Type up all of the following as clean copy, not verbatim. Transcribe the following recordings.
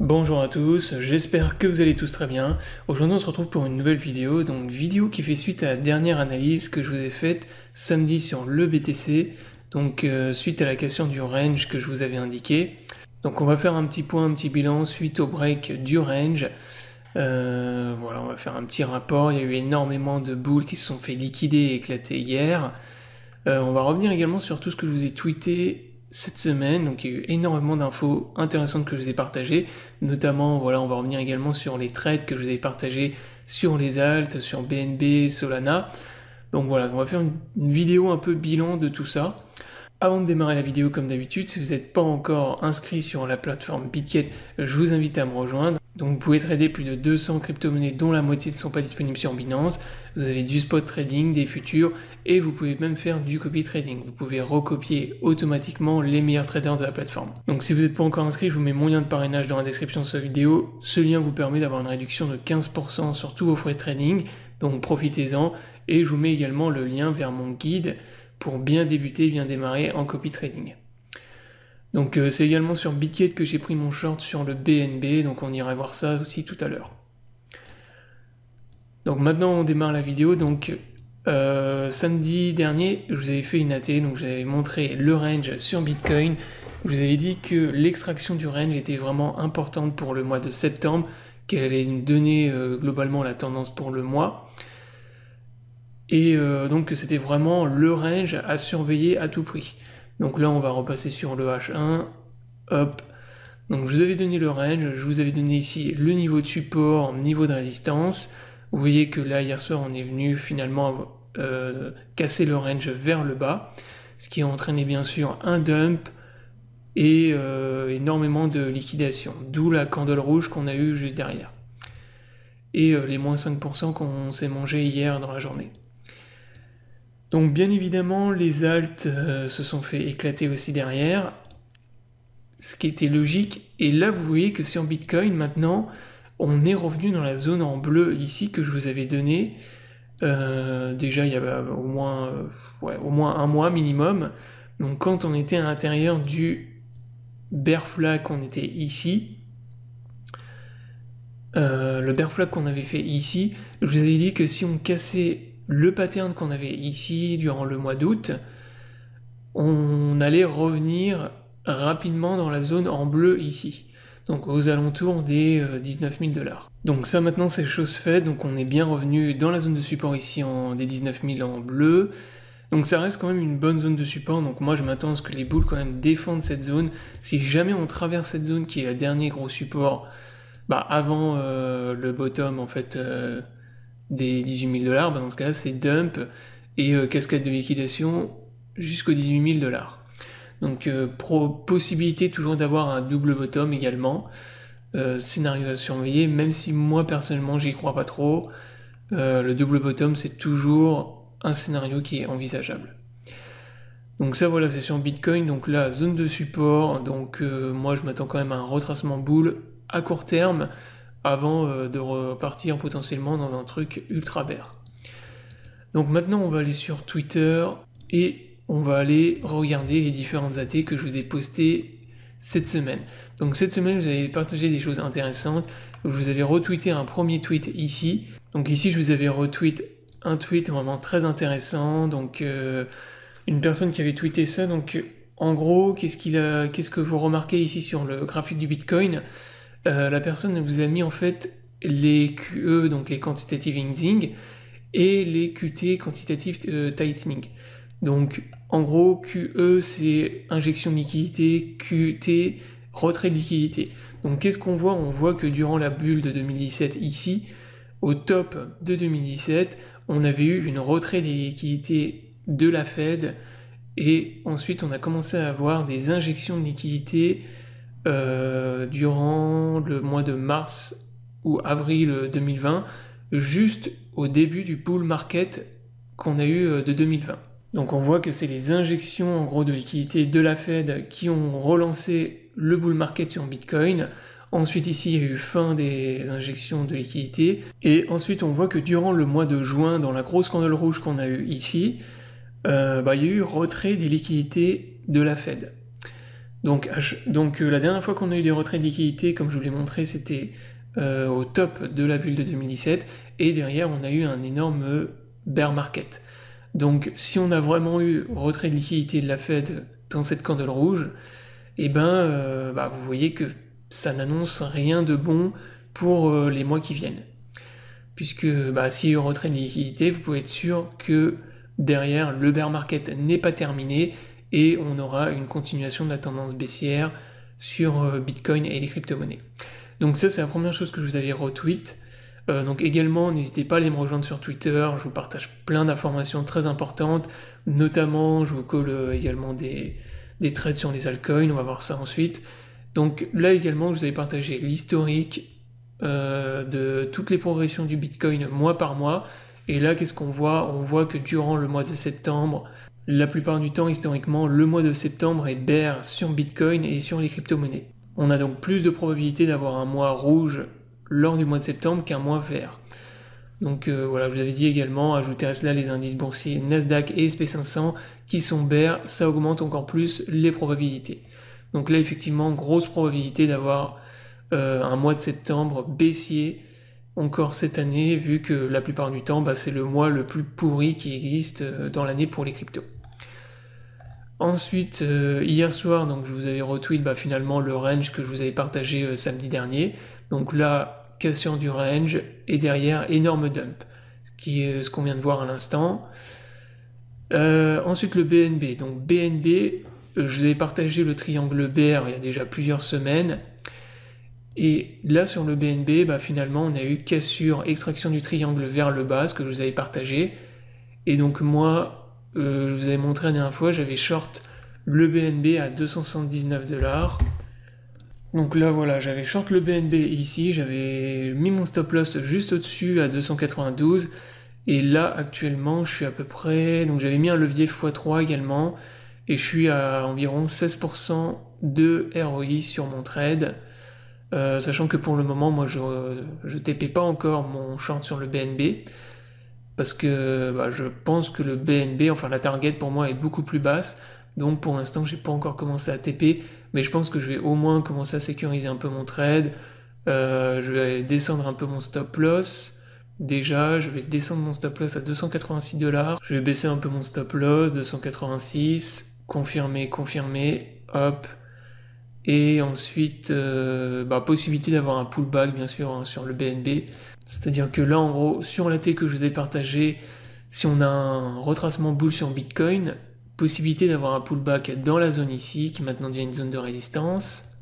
Bonjour à tous, j'espère que vous allez tous très bien. Aujourd'hui on se retrouve pour une nouvelle vidéo, donc vidéo qui fait suite à la dernière analyse que je vous ai faite samedi sur le BTC, donc suite à la question du range que je vous avais indiqué. Donc on va faire un petit point, un petit bilan suite au break du range. Voilà, on va faire un petit rapport, il y a eu énormément de bulles qui se sont fait liquider et éclater hier. On va revenir également sur tout ce que je vous ai tweeté cette semaine, donc il y a eu énormément d'infos intéressantes que je vous ai partagées, notamment, voilà, on va revenir également sur les trades que je vous ai partagés sur les alts, sur BNB, Solana. Donc voilà, on va faire une vidéo un peu bilan de tout ça. Avant de démarrer la vidéo, comme d'habitude, si vous n'êtes pas encore inscrit sur la plateforme Bitget, je vous invite à me rejoindre. Donc vous pouvez trader plus de 200 crypto-monnaies dont la moitié ne sont pas disponibles sur Binance. Vous avez du spot trading, des futurs, et vous pouvez même faire du copy trading. Vous pouvez recopier automatiquement les meilleurs traders de la plateforme. Donc si vous n'êtes pas encore inscrit, je vous mets mon lien de parrainage dans la description de cette vidéo. Ce lien vous permet d'avoir une réduction de 15% sur tous vos frais de trading, donc profitez-en. Et je vous mets également le lien vers mon guide pour bien débuter, bien démarrer en copy trading. Donc c'est également sur Bitget que j'ai pris mon short sur le BNB, donc on ira voir ça aussi tout à l'heure. Donc maintenant on démarre la vidéo, donc samedi dernier je vous avais fait une AT, donc je vous avais montré le range sur Bitcoin, je vous avais dit que l'extraction du range était vraiment importante pour le mois de septembre, qu'elle allait nous donner globalement la tendance pour le mois. Et donc c'était vraiment le range à surveiller à tout prix. Donc là on va repasser sur le H1, hop. Donc je vous avais donné le range, je vous avais donné ici le niveau de support, niveau de résistance. Vous voyez que là hier soir on est venu finalement casser le range vers le bas, ce qui a entraîné bien sûr un dump et énormément de liquidation, d'où la candle rouge qu'on a eu juste derrière. Et les moins 5% qu'on s'est mangé hier dans la journée. Donc bien évidemment, les alts se sont fait éclater aussi derrière, ce qui était logique. Et là, vous voyez que sur Bitcoin, maintenant, on est revenu dans la zone en bleu ici que je vous avais donné. Déjà, il y avait au moins un mois minimum. Donc quand on était à l'intérieur du bear flag qu'on était ici, le bear flag qu'on avait fait ici, je vous avais dit que si on cassait le pattern qu'on avait ici durant le mois d'août, on allait revenir rapidement dans la zone en bleu ici, donc aux alentours des 19 000 $. Donc ça maintenant c'est chose faite, donc on est bien revenu dans la zone de support ici des 19 000 en bleu, donc ça reste quand même une bonne zone de support, donc moi je m'attends à ce que les bulles quand même défendent cette zone. Si jamais on traverse cette zone qui est le dernier gros support, avant le bottom en fait des 18 000 $, dans ce cas-là, c'est dump et cascade de liquidation jusqu'aux 18 000 $. Donc, possibilité toujours d'avoir un double bottom également. Scénario à surveiller, même si moi personnellement j'y crois pas trop. Le double bottom, c'est toujours un scénario qui est envisageable. Donc ça voilà, c'est sur Bitcoin, donc là, zone de support, donc moi je m'attends quand même à un retracement bull à court terme, avant de repartir potentiellement dans un truc ultra bear. Donc maintenant on va aller sur Twitter et on va aller regarder les différentes AT que je vous ai postées cette semaine. Donc cette semaine vous avez partagé des choses intéressantes, je vous avais retweeté un premier tweet ici, donc ici je vous avais retweet un tweet vraiment très intéressant, donc une personne qui avait tweeté ça, donc en gros qu'est-ce que vous remarquez ici sur le graphique du Bitcoin? La personne vous a mis en fait les QE, donc les quantitative easing, et les QT, quantitative tightening. Donc en gros, QE c'est injection de liquidité, QT, retrait de liquidité. Donc qu'est-ce qu'on voit? On voit que durant la bulle de 2017 ici, au top de 2017, on avait eu une retrait des liquidités de la Fed, et ensuite on a commencé à avoir des injections de liquidité durant le mois de mars ou avril 2020, juste au début du bull market qu'on a eu de 2020. Donc on voit que c'est les injections en gros de liquidité de la Fed qui ont relancé le bull market sur Bitcoin. Ensuite ici il y a eu fin des injections de liquidité, et ensuite on voit que durant le mois de juin, dans la grosse candle rouge qu'on a eu ici, il y a eu retrait des liquidités de la Fed. Donc la dernière fois qu'on a eu des retraits de liquidité, comme je vous l'ai montré, c'était au top de la bulle de 2017, et derrière on a eu un énorme bear market. Donc si on a vraiment eu retrait de liquidité de la Fed dans cette candle rouge, et vous voyez que ça n'annonce rien de bon pour les mois qui viennent. Puisque s'il y a eu retrait de liquidité, vous pouvez être sûr que derrière, le bear market n'est pas terminé et on aura une continuation de la tendance baissière sur Bitcoin et les crypto-monnaies. Donc ça, c'est la première chose que je vous avais retweet. Donc également, n'hésitez pas à aller me rejoindre sur Twitter, je vous partage plein d'informations très importantes, notamment je vous colle également des trades sur les altcoins, on va voir ça ensuite. Donc là également, je vous avais partagé l'historique de toutes les progressions du Bitcoin mois par mois, et là qu'est-ce qu'on voit? On voit que durant le mois de septembre, la plupart du temps historiquement, le mois de septembre est bear sur Bitcoin et sur les crypto-monnaies. On a donc plus de probabilité d'avoir un mois rouge lors du mois de septembre qu'un mois vert. Donc voilà, je vous avais dit également, ajouter à cela les indices boursiers Nasdaq et SP500 qui sont bear, ça augmente encore plus les probabilités. Donc là effectivement, grosse probabilité d'avoir un mois de septembre baissier encore cette année, vu que la plupart du temps, c'est le mois le plus pourri qui existe dans l'année pour les cryptos. Ensuite, hier soir, donc je vous avais retweet finalement le range que je vous avais partagé samedi dernier. Donc là, cassure du range, et derrière, énorme dump, qui est ce qu'on vient de voir à l'instant. Ensuite, le BNB. Donc BNB, je vous avais partagé le triangle bear il y a déjà plusieurs semaines. Et là, sur le BNB, finalement, on a eu cassure, extraction du triangle vers le bas, ce que je vous avais partagé. Et donc moi, je vous avais montré la dernière fois, j'avais short le BNB à 279$. Donc là, voilà, j'avais short le BNB ici, j'avais mis mon stop loss juste au-dessus à 292. Et là, actuellement, je suis à peu près... Donc j'avais mis un levier x3 également. Et je suis à environ 16% de ROI sur mon trade. Sachant que pour le moment, moi, je TP pas encore mon short sur le BNB. Parce que je pense que le BNB, enfin la target pour moi est beaucoup plus basse. Donc pour l'instant, j'ai pas encore commencé à TP. Mais je pense que je vais au moins commencer à sécuriser un peu mon trade. Je vais descendre un peu mon stop loss. Déjà, je vais descendre mon stop loss à 286$. Je vais baisser un peu mon stop loss, 286. Confirmer, confirmer. Hop. Et ensuite, possibilité d'avoir un pullback, bien sûr, sur le BNB. C'est-à-dire que là, en gros, sur la T que je vous ai partagé, si on a un retracement bull sur Bitcoin, possibilité d'avoir un pullback dans la zone ici, qui maintenant devient une zone de résistance.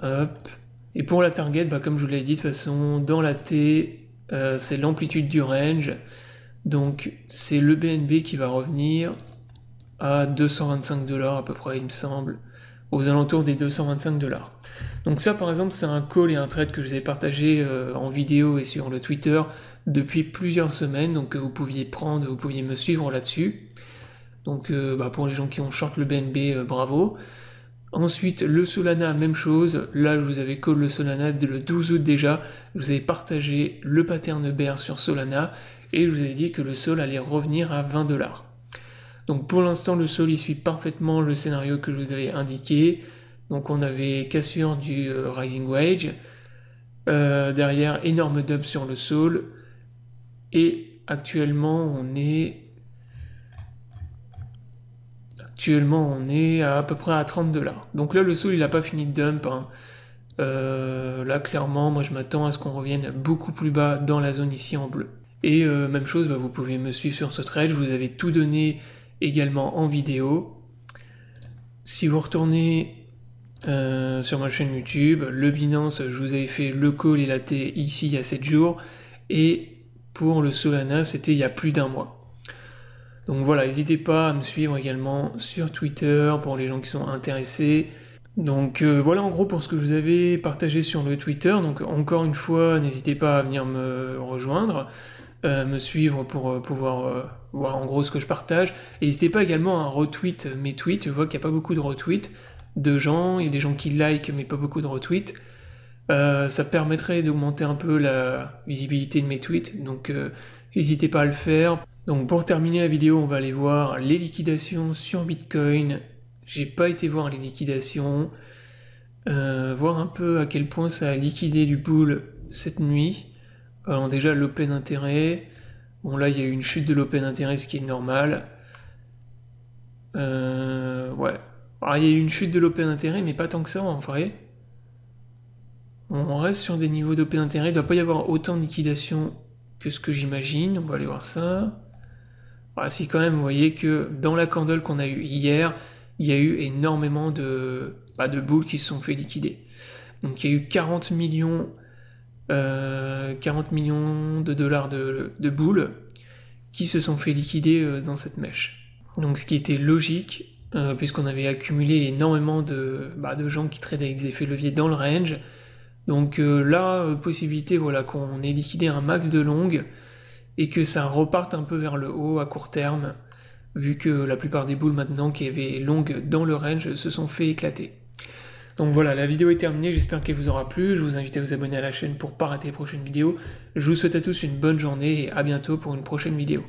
Hop. Et pour la target, comme je vous l'ai dit, de toute façon, dans la T, c'est l'amplitude du range. Donc, c'est le BNB qui va revenir à 225$ à peu près, il me semble, aux alentours des 225$. Donc ça, par exemple, c'est un call et un trade que je vous ai partagé en vidéo et sur le Twitter depuis plusieurs semaines, donc que vous pouviez prendre, vous pouviez me suivre là-dessus. Donc pour les gens qui ont short le BNB, bravo. Ensuite, le Solana, même chose. Là, je vous avais call le Solana dès le 12 août déjà. Je vous avais partagé le pattern bear sur Solana et je vous avais dit que le Sol allait revenir à 20$. Donc pour l'instant, le Sol, il suit parfaitement le scénario que je vous avais indiqué. Donc on avait cassure du Rising Wage. Derrière, énorme dub sur le Sol. Et actuellement, on est à peu près à 30$. Donc là, le Sol, il n'a pas fini de dump. Là, clairement, moi, je m'attends à ce qu'on revienne beaucoup plus bas dans la zone ici en bleu. Et même chose, vous pouvez me suivre sur ce trade. Je vous avais tout donné également en vidéo. Si vous retournez sur ma chaîne YouTube, le Binance, je vous avais fait le call et la T ici il y a 7 jours. Et pour le Solana, c'était il y a plus d'un mois. Donc voilà, n'hésitez pas à me suivre également sur Twitter pour les gens qui sont intéressés. Donc voilà en gros pour ce que je vous avais partagé sur le Twitter. Donc encore une fois, n'hésitez pas à venir me rejoindre, me suivre pour pouvoir voir en gros ce que je partage. Et n'hésitez pas également à retweet mes tweets. Je vois qu'il n'y a pas beaucoup de retweets de gens. Il y a des gens qui like mais pas beaucoup de retweets. Ça permettrait d'augmenter un peu la visibilité de mes tweets. Donc n'hésitez pas à le faire. Donc pour terminer la vidéo, on va aller voir les liquidations sur Bitcoin, J'ai pas été voir les liquidations, voir un peu à quel point ça a liquidé du bull cette nuit. Alors déjà l'open intérêt, bon là il y a eu une chute de l'open intérêt, ce qui est normal. Ouais. Alors il y a eu une chute de l'open intérêt, mais pas tant que ça en vrai. On reste sur des niveaux d'open intérêt, il ne doit pas y avoir autant de liquidation que ce que j'imagine, on va aller voir ça. Voilà, si quand même, vous voyez que dans la candle qu'on a eue hier, il y a eu énormément de bulles qui se sont fait liquider. Donc il y a eu 40 millions de dollars de bulles qui se sont fait liquider dans cette mèche. Donc ce qui était logique, puisqu'on avait accumulé énormément de gens qui tradaient avec des effets levier dans le range. Donc là, possibilité voilà, qu'on ait liquidé un max de longues et que ça reparte un peu vers le haut à court terme, vu que la plupart des bulles maintenant qui avaient longues dans le range se sont fait éclater. Donc voilà, la vidéo est terminée, j'espère qu'elle vous aura plu, je vous invite à vous abonner à la chaîne pour ne pas rater les prochaines vidéos. Je vous souhaite à tous une bonne journée et à bientôt pour une prochaine vidéo.